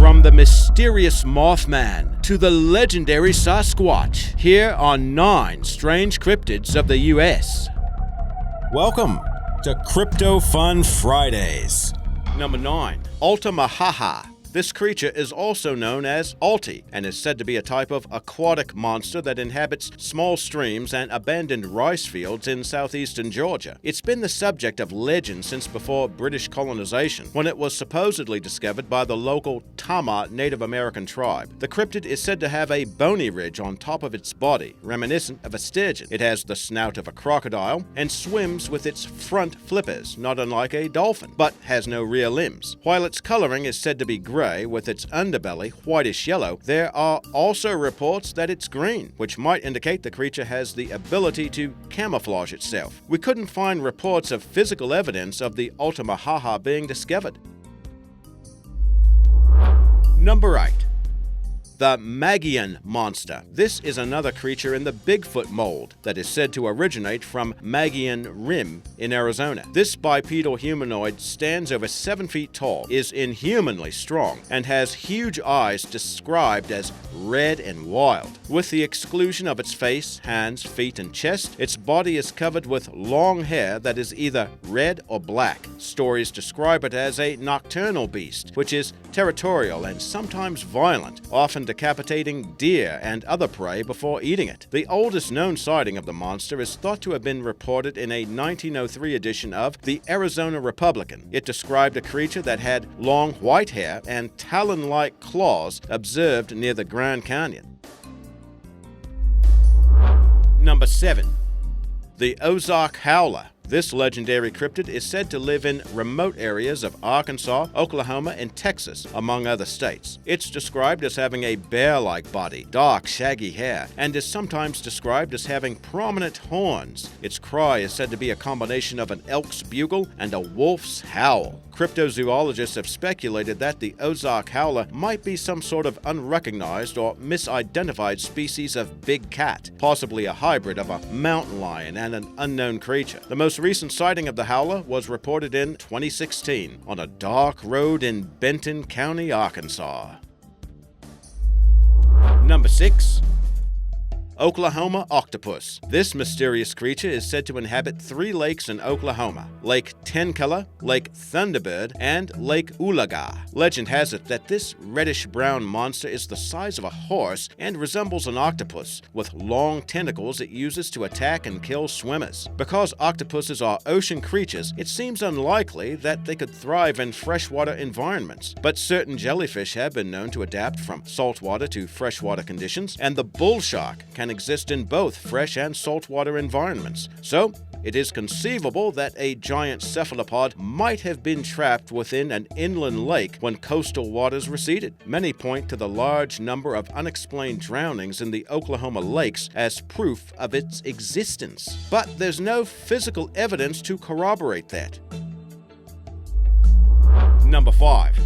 From the mysterious Mothman to the legendary Sasquatch, here on 9 Strange Cryptids of the U.S. Welcome to Crypto Fun Fridays. Number 9. Altamaha Ha. This creature is also known as Alti and is said to be a type of aquatic monster that inhabits small streams and abandoned rice fields in southeastern Georgia. It's been the subject of legend since before British colonization, when it was supposedly discovered by the local Tama Native American tribe. The cryptid is said to have a bony ridge on top of its body, reminiscent of a sturgeon. It has the snout of a crocodile and swims with its front flippers, not unlike a dolphin, but has no rear limbs. While its coloring is said to be gray with its underbelly whitish yellow, there are also reports that it's green, which might indicate the creature has the ability to camouflage itself. We couldn't find reports of physical evidence of the Altamaha Ha being discovered. Number 8. The McGeehan Monster. This is another creature in the Bigfoot mold that is said to originate from McGeehan Rim in Arizona. This bipedal humanoid stands over 7 feet tall, is inhumanly strong, and has huge eyes described as red and wild. With the exclusion of its face, hands, feet, and chest, its body is covered with long hair that is either red or black. Stories describe it as a nocturnal beast, which is territorial and sometimes violent, often decapitating deer and other prey before eating it. The oldest known sighting of the monster is thought to have been reported in a 1903 edition of the Arizona Republican. It described a creature that had long white hair and talon-like claws observed near the Grand Canyon. Number 7. The Ozark Howler. This legendary cryptid is said to live in remote areas of Arkansas, Oklahoma, and Texas, among other states. It's described as having a bear-like body, dark, shaggy hair, and is sometimes described as having prominent horns. Its cry is said to be a combination of an elk's bugle and a wolf's howl. Cryptozoologists have speculated that the Ozark Howler might be some sort of unrecognized or misidentified species of big cat, possibly a hybrid of a mountain lion and an unknown creature. The most recent sighting of the howler was reported in 2016 on a dark road in Benton County, Arkansas. Number 6. Oklahoma Octopus. This mysterious creature is said to inhabit 3 lakes in Oklahoma: Lake Tencolor, Lake Thunderbird, and Lake Ulaga. Legend has it that this reddish-brown monster is the size of a horse and resembles an octopus, with long tentacles it uses to attack and kill swimmers. Because octopuses are ocean creatures, it seems unlikely that they could thrive in freshwater environments. But certain jellyfish have been known to adapt from saltwater to freshwater conditions, and the bull shark can exist in both fresh and saltwater environments. So, it is conceivable that a giant cephalopod might have been trapped within an inland lake when coastal waters receded. Many point to the large number of unexplained drownings in the Oklahoma lakes as proof of its existence. But there's no physical evidence to corroborate that. Number 5.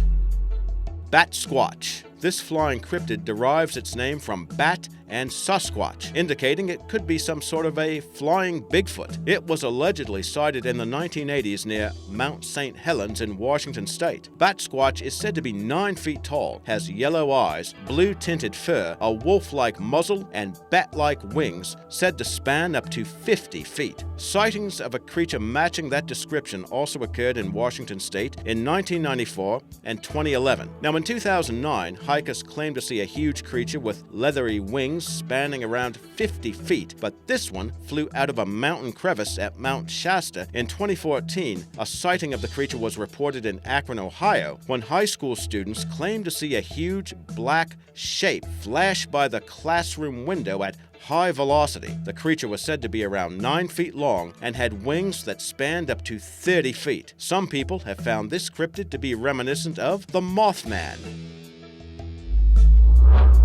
Batsquatch. This flying cryptid derives its name from bat and Sasquatch, indicating it could be some sort of a flying Bigfoot. It was allegedly sighted in the 1980s near Mt St. Helens in Washington state. Batsquatch is said to be 9 feet tall, has yellow eyes, blue tinted fur, a wolf-like muzzle, and bat-like wings, said to span up to 50 feet. Sightings of a creature matching that description also occurred in Washington state in 1994 and 2011. Now in 2009, hikers claimed to see a huge creature with leathery wings spanning around 50 feet, but this one flew out of a mountain crevice at Mt Shasta. In 2014, a sighting of the creature was reported in Akron, Ohio, when high school students claimed to see a huge black shape flash by the classroom window at high velocity. The creature was said to be around 9 feet long and had wings that spanned up to 30 feet. Some people have found this cryptid to be reminiscent of the Mothman.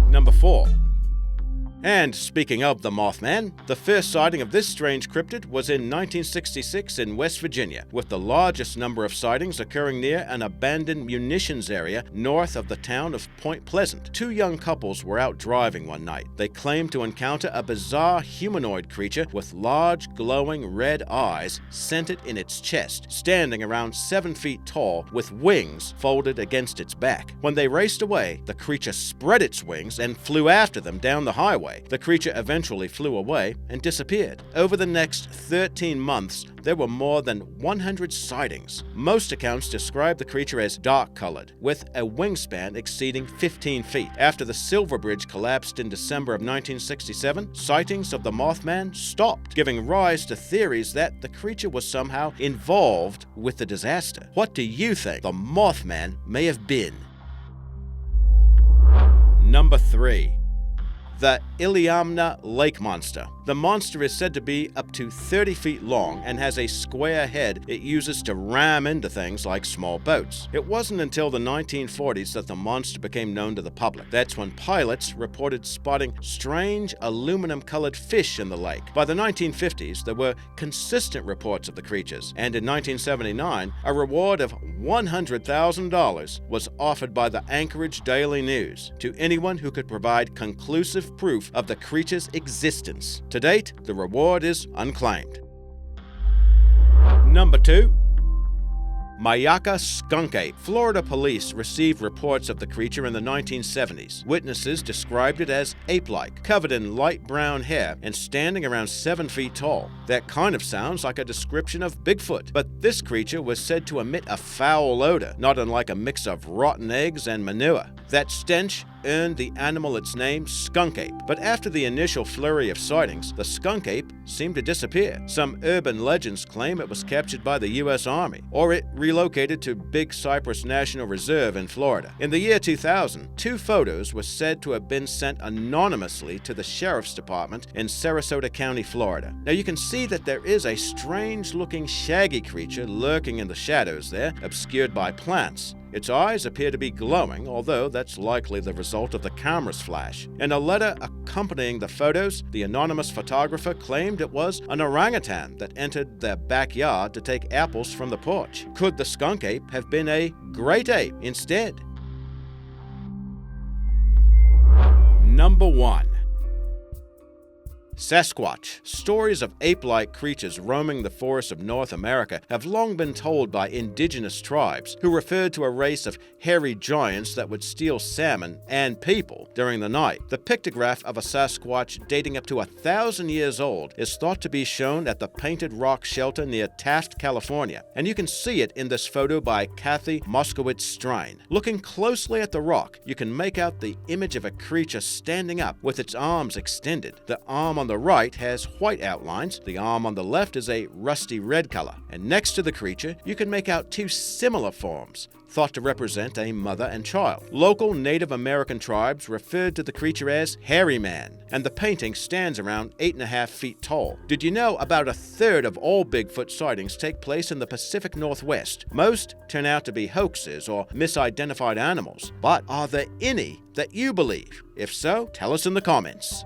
Number 4. And speaking of the Mothman, the first sighting of this strange cryptid was in 1966 in West Virginia, with the largest number of sightings occurring near an abandoned munitions area north of the town of Point Pleasant. Two young couples were out driving one night. They claimed to encounter a bizarre humanoid creature with large, glowing red eyes centered in its chest, standing around 7 feet tall with wings folded against its back. When they raced away, the creature spread its wings and flew after them down the highway. The creature eventually flew away and disappeared. Over the next 13 months, there were more than 100 sightings. Most accounts describe the creature as dark-colored, with a wingspan exceeding 15 feet. After the Silver Bridge collapsed in December of 1967, sightings of the Mothman stopped, giving rise to theories that the creature was somehow involved with the disaster. What do you think the Mothman may have been? Number 3. The Iliamna Lake Monster. The monster is said to be up to 30 feet long and has a square head it uses to ram into things like small boats. It wasn't until the 1940s that the monster became known to the public. That's when pilots reported spotting strange aluminum-colored fish in the lake. By the 1950s, there were consistent reports of the creatures, and in 1979, a reward of $100,000 was offered by the Anchorage Daily News to anyone who could provide conclusive proof of the creature's existence. To date, the reward is unclaimed. Number 2. Mayaka Skunk Ape. Florida police received reports of the creature in the 1970s. Witnesses described it as ape-like, covered in light brown hair and standing around 7 feet tall. That kind of sounds like a description of Bigfoot, but this creature was said to emit a foul odor, not unlike a mix of rotten eggs and manure. That stench earned the animal its name, Skunk Ape. But after the initial flurry of sightings, the skunk ape seemed to disappear. Some urban legends claim it was captured by the U.S. Army, or it relocated to Big Cypress National Reserve in Florida. In the year 2000, 2 photos were said to have been sent anonymously to the Sheriff's Department in Sarasota County, Florida. Now you can see that there is a strange-looking shaggy creature lurking in the shadows there, obscured by plants. Its eyes appear to be glowing, although that's likely the result of the camera's flash. In a letter accompanying the photos, the anonymous photographer claimed it was an orangutan that entered their backyard to take apples from the porch. Could the skunk ape have been a great ape instead? Number 1. Sasquatch. Stories of ape-like creatures roaming the forests of North America have long been told by indigenous tribes who referred to a race of hairy giants that would steal salmon and people during the night. The pictograph of a Sasquatch dating up to 1,000 years old is thought to be shown at the Painted Rock Shelter near Taft, California, and you can see it in this photo by Kathy Moskowitz-Strain. Looking closely at the rock, you can make out the image of a creature standing up with its arms extended. The arm on the right has white outlines, the arm on the left is a rusty red color, and next to the creature you can make out 2 similar forms, thought to represent a mother and child. Local Native American tribes referred to the creature as Hairy Man, and the painting stands around 8.5 feet tall. Did you know about 1/3 of all Bigfoot sightings take place in the Pacific Northwest? Most turn out to be hoaxes or misidentified animals, but are there any that you believe? If so, tell us in the comments.